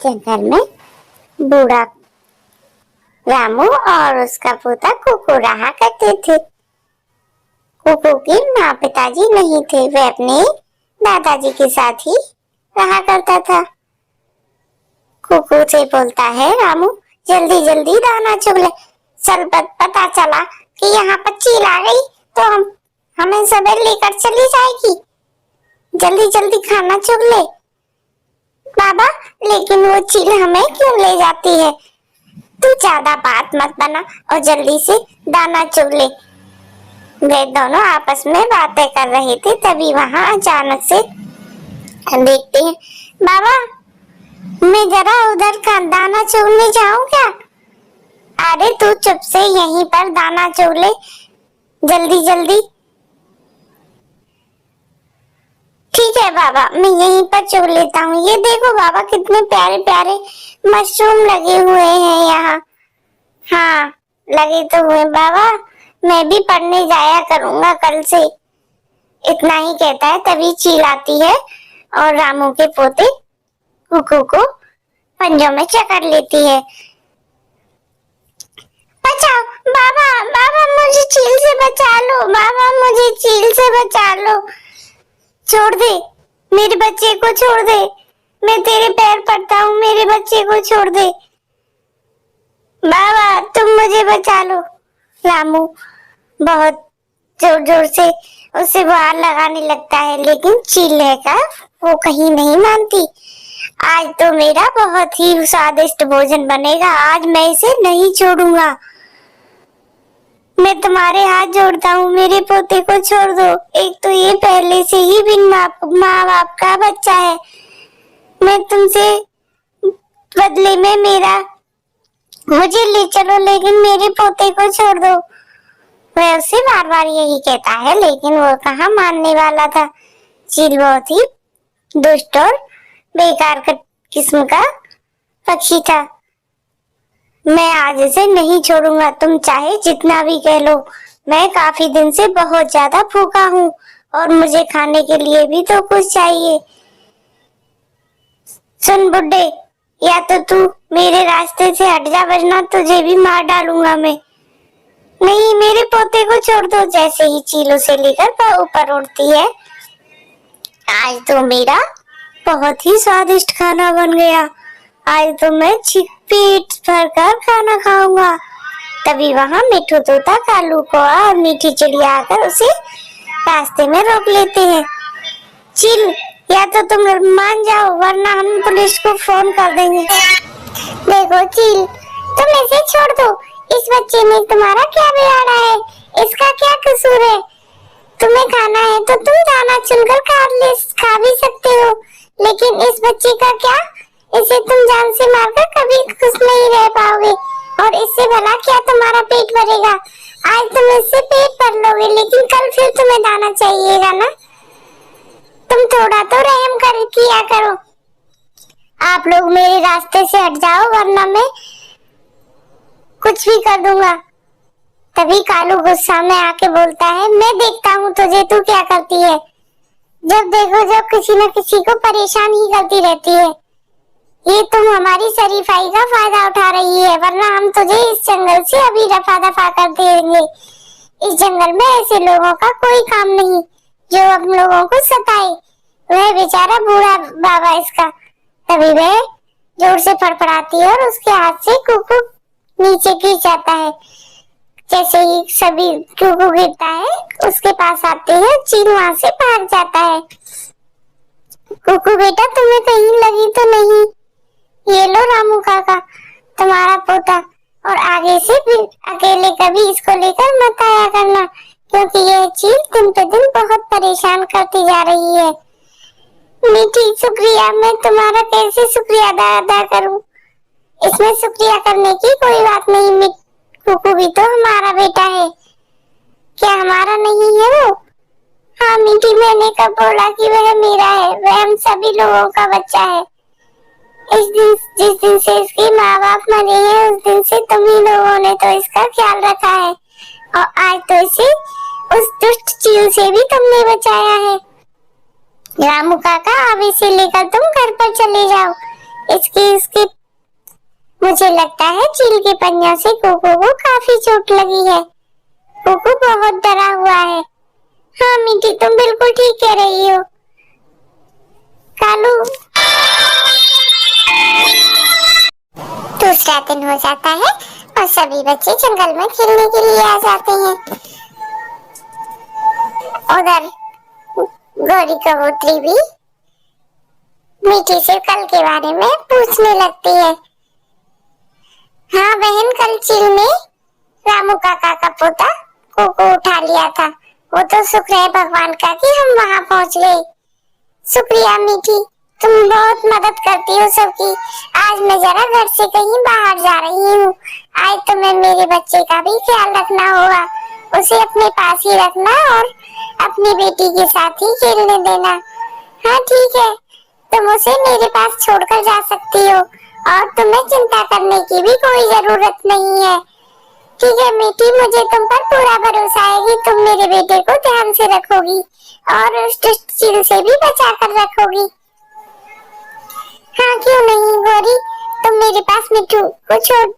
जंगल में बूढ़ा रामू और उसका पोता कुकू रहा करते थे। कुकू के माँ पिताजी नहीं थे, वे अपने दादाजी के साथ ही रहा करता था। कुकू से बोलता है, रामू जल्दी जल्दी दाना चुग ले, पता चला कि यहाँ पर चील आ गई तो हमें सबे लेकर चली जाएगी, जल्दी जल्दी खाना चुग ले। बाबा लेकिन वो चील हमें क्यों ले जाती है? तू ज्यादा बात मत बना और जल्दी से दाना चुग ले। वे दोनों आपस में बातें कर रहे थे, तभी वहां अचानक से देखते हैं, बाबा मैं जरा उधर का दाना चुगने जाऊं क्या? अरे तू चुप से यहीं पर दाना चुग ले, जल्दी जल्दी। ठीक है बाबा, मैं यहीं पर चुग लेता हूँ। ये देखो बाबा कितने प्यारे प्यारे मशरूम लगे हुए हैं यहाँ। हाँ लगे तो हुए बाबा, मैं भी पढ़ने जाया करूंगा कल से। इतना ही कहता है तभी चील आती है और रामू के पोते कुकू को पंजों में जकड़ लेती है। बचाओ बाबा, बाबा मुझे चील से बचा लो, बाबा मुझे चील से बचा लो। छोड़ दे मेरे बच्चे को, छोड़ दे, मैं तेरे पैर पड़ता हूँ, मेरे बच्चे को छोड़ दे। बाबा तुम मुझे बचा लो। रामू बहुत जोर जोर से उसे बाहर लगाने लगता है, लेकिन चील का वो कहीं नहीं मानती। आज तो मेरा बहुत ही स्वादिष्ट भोजन बनेगा, आज मैं इसे नहीं छोड़ूंगा। मैं तुम्हारे हाथ जोड़ता हूँ, मेरे पोते को छोड़ दो। एक तो ये पहले से ही बिन माँ बाप का बच्चा है, मैं तुमसे बदले में मुझे ले चलो, लेकिन मेरे पोते को छोड़ दो। वह उससे बार बार यही कहता है, लेकिन वो कहाँ मानने वाला था। चील बहुत ही दुष्ट और बेकार किस्म का पक्षी था। मैं आज इसे नहीं छोड़ूंगा, तुम चाहे जितना भी कह लो। मैं काफी दिन से बहुत ज्यादा भूखा हूँ और मुझे खाने के लिए भी तो कुछ चाहिए। सुन बुड्ढे, या तो तू मेरे रास्ते से हट जा, वरना तुझे भी मार डालूंगा मैं। नहीं मेरे पोते को छोड़ दो। जैसे ही चील उसे लेकर ऊपर उड़ती है, आज तो मेरा बहुत ही स्वादिष्ट खाना बन गया, आज तो मैं पेट भर कर खाना खाऊंगा। तभी वहाँ मिठू तोता, कालू कौआ और मीठी चिड़िया आकर उसे रास्ते में रोक लेते हैं। चील या तो तुम मान जाओ, वरना हम पुलिस को फोन कर देंगे। देखो चील, तुम इसे छोड़ दो, इस बच्चे में तुम्हारा क्या बिगाड़ा है? इसका क्या कसूर है? तुम्हें खाना है तो तुम दाना चुनकर खा भी सकते हो, लेकिन इस बच्चे का क्या? इसे तुम जान से मारकर कभी खुश नहीं रह पाओगे, और इससे भला क्या तुम्हारा पेट भरेगा? आज तुम इससे पेट भर लोगे, लेकिन कल फिर तुम्हें दाना चाहिएगा ना। तुम थोड़ा तो रहम किया करो। आप लोग मेरे रास्ते से हट जाओ, वरना मैं कुछ भी कर दूंगा। तभी कालू गुस्सा में आके बोलता है, मैं देखता हूँ तुझे, तू क्या करती है। जब देखो जब किसी न किसी को परेशान ही करती रहती है। ये तुम हमारी शरीफाई का फायदा उठा रही है, वरना हम तुझे इस जंगल से अभी रफा दफा कर देंगे। इस जंगल में ऐसे लोगों का कोई काम नहीं जो हम लोगों को सताए। वह बेचारा बूढ़ा बाबा इसका। तभी वह जोर से फड़फड़ाती है और उसके हाथ से कुकू नीचे गिर जाता है। जैसे ही सभी कुकू गिरता है, उसके पास आते हैं, चील वहां से भाग जाता है। कुकू बेटा, तुम्हें कहीं लगी तो नहीं? ये लो रामू काका, तुम्हारा पोता, और आगे से फिर अकेले कभी इसको लेकर मत आया करना, क्योंकि यह चील दिन पे दिन बहुत परेशान करती जा रही है। मीठी शुक्रिया, मैं तुम्हारा कैसे शुक्रिया अदा करूं? इसमें शुक्रिया करने की कोई बात नहीं, कुकू भी तो हमारा बेटा है। क्या हमारा नहीं है वो? हाँ मीठी, मैंने कब बोला कि वह मेरा है? वह हम सभी लोगों का बच्चा है। जिस दिन से इसके माँ बाप मरे हैं, उस दिन से तुम ही लोगों ने तो इसका ख्याल रखा है, और आज तो इसे उस दुष्ट चील से भी तुमने बचाया है। रामू काका, अब इसे लेकर तुम घर पर चले जाओ। इसकी इसकी मुझे लगता है चील के पंजों से कोको को काफी चोट लगी है। कोको बहुत डरा हुआ है। हाँ मीठी, तुम बिल्कुल ठीक कह रही हो। कालू, दूसरा दिन हो जाता है और सभी बच्चे जंगल में खेलने के लिए आ जाते हैं। उधर गौरी कबूतरी भी मीठी से कल के बारे में पूछने लगती है। हाँ बहन, कल चील ने रामू काका का पोता कोको उठा लिया था। वो तो शुक्र है भगवान का कि हम वहां पहुंच गए। शुक्रिया मीठी, तुम बहुत मदद करती हो सबकी। आज मैं जरा घर से कहीं बाहर जा रही हूँ। आज तुम्हें मेरे बच्चे का भी ख्याल रखना होगा। उसे अपने पास ही रखना और अपनी बेटी के साथ ही खेलने देना। हाँ ठीक है, तुम उसे मेरे पास छोड़कर जा सकती हो और तुम्हें चिंता करने की भी कोई जरूरत नहीं है। ठीक है मीठी, मुझे तुम पर पूरा भरोसा है कि तुम मेरे बेटे को ध्यान से रखोगी और उस दुष्ट चील से भी बचा कर रखोगी। हाँ क्यों नहीं गौरी, तुम मेरे पास मिट्टू को छोड़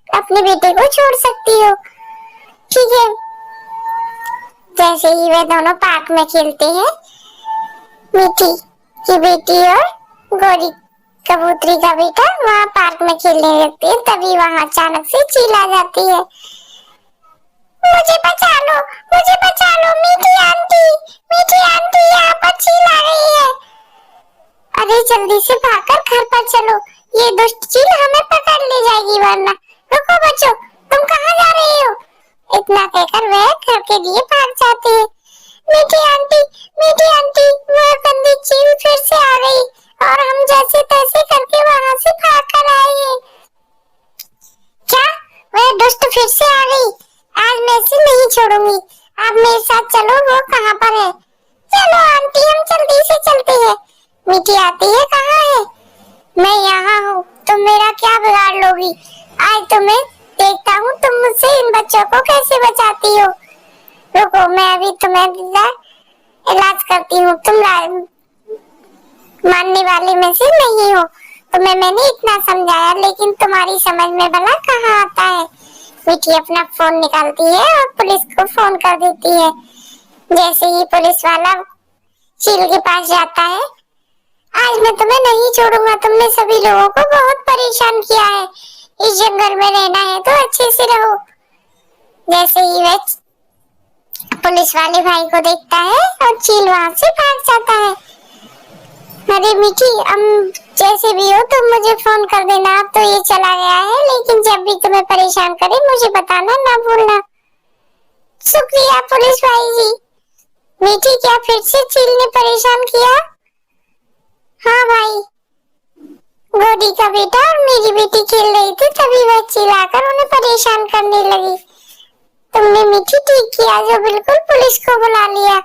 अपने बेटे को छोड़ सकती हो। ठीक है। जैसे ही वे दोनों पार्क में खेलते हैं, मीठी की बेटी और गौरी कबूतरी का बेटा वहाँ पार्क में खेलने लगते हैं। तभी वहाँ अचानक से चील आ जाती है। मुझे बचा लो, मीठी आंटी यहाँ पर चील आ गई है। अरे जल्दी से भागकर घर पर चलो, ये दुष्ट चील हमें पकड़ ले जाएगी वरना। रुको बच्चों, तुम कहाँ जा रही हो? इतना कहकर वह घर के लिए भाग जाते हैं। मीठी आंटी, वह गंदी चील फिर से आ गई और हम जैसे तैसे करके वहाँ से भाग कर आए हैं। क्या? वह दुष्ट फिर से आ गई? आज मैं इसे नहीं छोड़ूंगी। आप मेरे साथ चलो, वो कहाँ पर है? चलो आंटी, हम जल्दी से चलते हैं। मीठी आती है, कहाँ है? मैं यहाँ हूँ, तुम मेरा क्या बिगाड़ लोगी? आज तुम्हें देखता हूँ तुम मुझसे इन बच्चों को कैसे बचाती हो। रुको, मैं अभी तुम्हें इलाज करती हूँ। तुम मानने वाले में से नहीं हो। तुम्हें मैंने इतना समझाया लेकिन तुम्हारी समझ में भला कहाँ आता है। मीठी अपना फोन निकालती है और पुलिस को फोन कर देती है। जैसे ही पुलिस वाला चील के पास जाता है, आज मैं तुम्हें नहीं छोड़ूंगा। तुमने सभी लोगों को बहुत परेशान किया है। इस जंगल में रहना है तो अच्छे से रहो। जैसे ही वह पुलिस वाले भाई को देखता है और चील वहां से भाग जाता है। अरे मीठी, जैसे भी हो तुम मुझे फोन कर देना। अब तो ये चला गया है, लेकिन जब भी तुम्हें परेशान करे मुझे बताना ना भूलना। शुक्रिया पुलिस भाई जी। मीठी, क्या फिर से चील ने परेशान किया? हाँ भाई, गौरी का बेटा और मेरी बेटी खेल रही थी, तभी वह चिल्लाकर उन्हें परेशान करने लगी। तुमने मीठी ठीक किया जो बिल्कुल पुलिस को बुला लिया।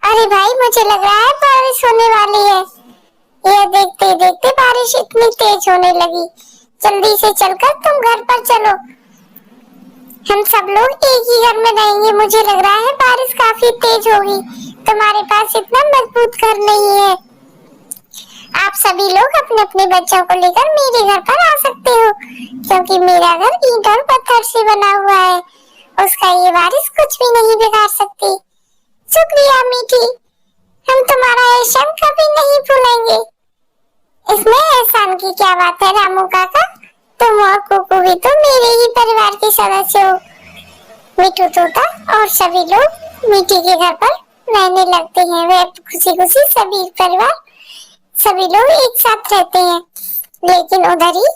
अरे भाई, मुझे लग रहा है बारिश होने वाली है। यह देखते देखते बारिश इतनी तेज होने लगी। जल्दी से चलकर तुम घर पर चलो, हम सब लोग एक ही घर में रहेंगे। मुझे लग रहा है बारिश काफी तेज होगी। तुम्हारे पास इतना मजबूत घर नहीं है। आप सभी लोग अपने अपने बच्चों को लेकर मेरे घर पर आ सकते हो, क्योंकि मेरा घर ईंट और पत्थर से बना हुआ है। उसका ये बारिश कुछ भी नहीं बिगाड़ सकती। शुक्रिया मीठी, हम तुम्हारा एहसान कभी नहीं भूलेंगे। इसमें एहसान की क्या बात है रामू काका, तुम और कुकू भी तो मेरे ही परिवार के सदस्य हो। मिठू तोता और सभी लोग मीठी के घर पर रहने लगते हैं। वे खुशी खुशी सभी लोग एक साथ रहते हैं। लेकिन उधर ही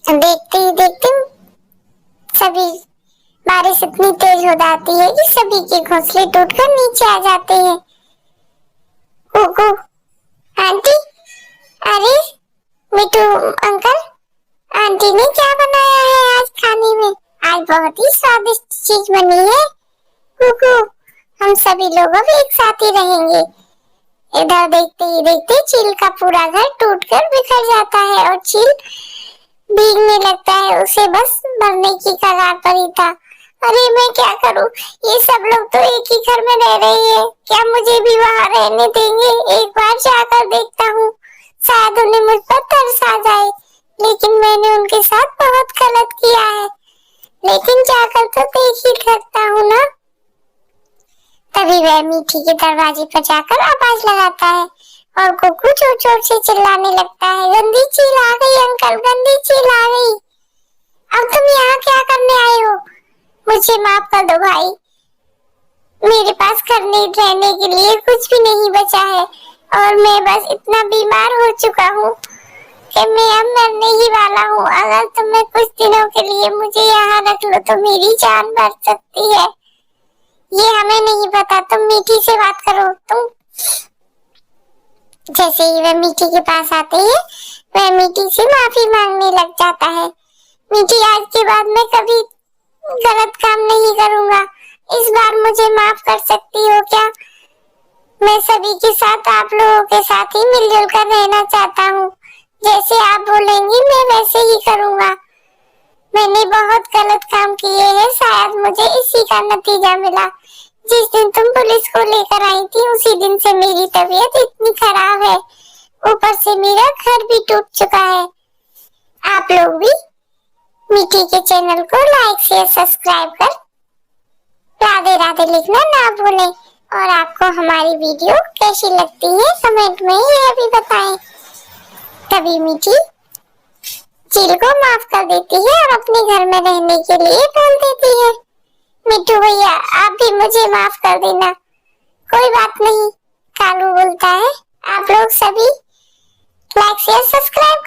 देखते सभी बारिश इतनी तेज हो जाती है कि सभी के घोंसले टूटकर नीचे आ जाते हैं। कुकू आंटी, अरे मिठू अंकल, आंटी ने क्या बनाया है आज खाने में? आज बहुत ही स्वादिष्ट चीज बनी है। कुकू, हम सभी लोग अब एक साथ ही रहेंगे। इधर देखते ही देखते चील का पूरा घर टूटकर बिखर जाता है और चील भीगने लगता है। उसे बस मरने की कगार पर ही था। अरे मैं क्या करूं? ये सब लोग तो एक ही घर में रह रहे हैं, क्या मुझे भी वहां रहने देंगे? एक बार जाकर देखता हूँ। शायद उन्हें मुझ पर तरस आ जाए, लेकिन मैंने उनके साथ बहुत गलत किया है। लेकिन जाकर तो देख ही सकता हूँ ना। तभी वह मीठी के दरवाजे पर जाकर आवाज लगाता है और कुकू जोर जोर से चिल्लाने लगता है, गंदी चील आ गई अंकल, गंदी चील आ गई। अब तुम यहाँ क्या करने आए हो? मुझे माफ कर दो भाई, मेरे पास रहने के लिए कुछ भी नहीं बचा है और मैं बस इतना बीमार हो चुका हूँ कि मैं अब मरने ही वाला हूँ। अगर तुम्हें कुछ दिनों के लिए मुझे यहाँ रख लो तो मेरी जान बच सकती है। ये हमें नहीं पता, तुम मीठी से बात करो। तुम जैसे ही वह मीठी के पास आते है, वह मीठी से माफी मांगने लग जाता है। मीठी, आज के बाद मैं कभी गलत काम नहीं करूंगा, इस बार मुझे माफ कर सकती हो क्या? मैं सभी के साथ, आप लोगों के साथ ही मिलजुल कर रहना चाहता हूँ। जैसे आप बोलेंगी मैं वैसे ही करूंगा। मैंने बहुत गलत काम किए हैं, शायद मुझे इसी का नतीजा मिला। जिस दिन तुम पुलिस को लेकर आई थी, उसी दिन से मेरी तबीयत इतनी खराब है, ऊपर से मेरा घर भी टूट चुका है। आप लोग भी मीठी के चैनल को लाइक शेयर सब्सक्राइब कर राधे राधे लिखना ना भूलें और आपको हमारी वीडियो कैसी लगती है कमेंट में यह भी बताएं। तभी मीठी चील को माफ कर देती है और अपने घर में रहने के लिए बोल देती है। मिट्टू भैया, आप भी मुझे माफ कर देना। कोई बात नहीं, कालू बोलता है। आप लोग सभी लाइक शेयर सब्सक्राइब कर